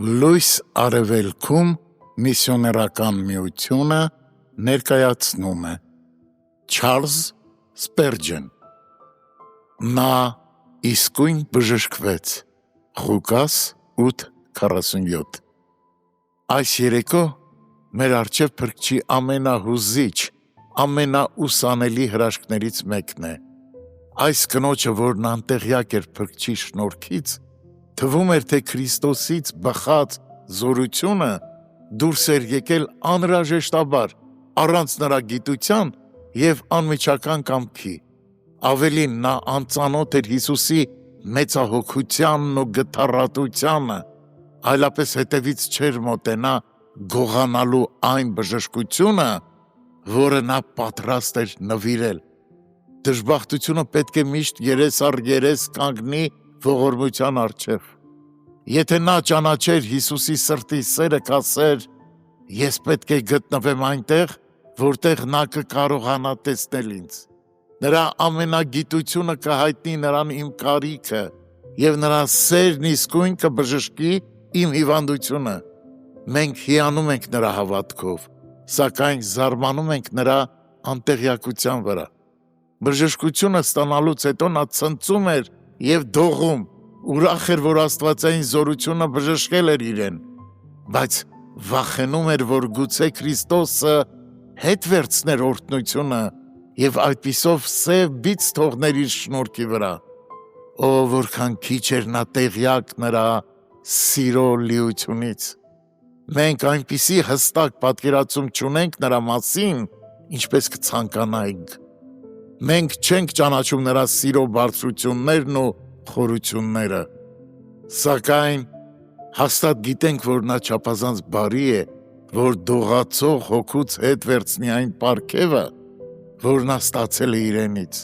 Լույս արևելքում միսիոներական միությունը ներկայացնում է Չարլզ Սպերջեն։ Նա իսկույն բժշկվեց։ Ղուկաս 8:47։ Այս երեկո մեր առջև Փրկչի ամենահուզիչ, ամենաուսանելի հրաշքներից մեկն է։ Այս կնոջը, որն անտեղյակ էր Փրկչի շնորհքից, թվում էր, թե Քրիստոսից բխած զորությունը դուրս էր եկել անհրաժեշտաբար, առանց նրա գիտության և անմիջական կամքի։ Ավելին, նա անծանոթ էր Հիսուսի մեծահոգությանն ու գթառատությանը, այլապես հետևից չէր մոտենա գողանալու այն բժշկությունը, որը նա պատրաստ էր նվիրել։ Դժբախտությունը պետք է միշտ երես առ երես կանգնի ողորմության առջև։ Եթե նա ճանաչեր Հիսուսի սրտի սերը, կասեր. ես պետք է գտնվեմ այնտեղ, որտեղ նա կկարողանա տեսնել ինձ։ Նրա ամենագիտությունը կհայտնի նրան իմ կարիքը, և նրա սերն իսկույն կբժշկի իմ հիվանդությունը։ Մենք հիանում ենք նրա հավատքով, սակայն զարմանում ենք նրա անտեղյակության վրա։ Բժշկությունը ստանալուց հետո նա ցնծում էր և դողում, ուրախ էր, որ աստվածային զորությունը բժշկել էր իրեն, բայց վախենում էր, որ գուցե Քրիստոսը հետ վերցներ օրհնությունը և այդպիսով սև բիծ թողներ իր շնորհքի վրա։ Օ, որքան քիչ էր նա տեղյակ նրա սիրո լիությունից։ Մենք այնպիսի հստակ պատկերացում չունենք նրա մասին, ինչպես կցանկանայինք։ Մենք չենք ճանաչում նրա սիրո բարձրություններն ու խորությունները, սակայն հաստատ գիտենք, որ նա չափազանց բարի է, որ դողացող հոգուց հետ վերցնի այն պարգևը, որ նա ստացել է իրենից։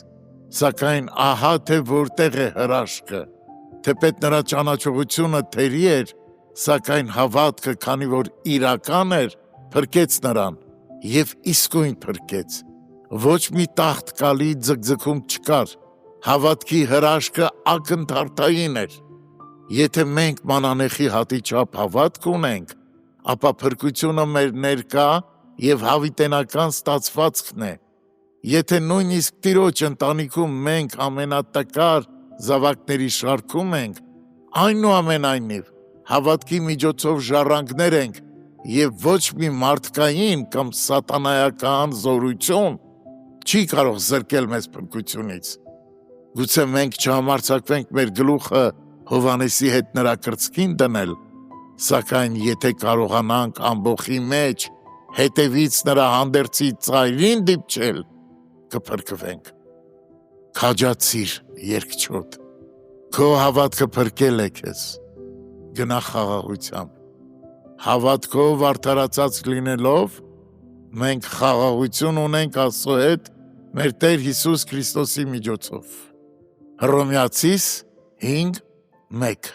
Սակայն ահա թե որտեղ է հրաշքը, թեպետ նրա ճանաչողությունը թերի էր, սակայն հավատքը, քանի որ իրական էր, փրկեց նրան և իսկույն փրկեց։ Ոչ մի տաղտկալի ձգձգում չկար, հավատքի հրաշքը ակնթարթային էր։ Եթե մենք մանանեխի հատի չափ հավատք ունենք, ապա փրկությունը մեր ներկա և հավիտենական ստացվածքն է։ Եթե նույնիսկ Տիրոջ ընտանիքում մենք ամենատկար զավակների շարքում ենք, այնուամենայնիվ հավատքի միջոցով ժառանգներ ենք և ոչ մի մարդկային կամ սատանայական զորություն չի կարող զրկել մեզ փրկությունից։ Գուցե մենք չհամարձակվենք մեր գլուխը Հովհաննեսի հետ նրա կրծքին դնել, սակայն եթե կարողանանք ամբոխի մեջ հետևից նրա հանդերձի ծայրին դիպչել, կփրկվենք։ Քաջացիր, երկչոտ, քո հավատքը փրկել է քեզ։ Գնա խաղաղությամբ։ Հավատքով արդարացած լինելով, մենք խաղաղություն ունենք Աստծո հետ մեր Տեր Հիսուս Քրիստոսի միջոցով։ Հռոմեացիս 5:1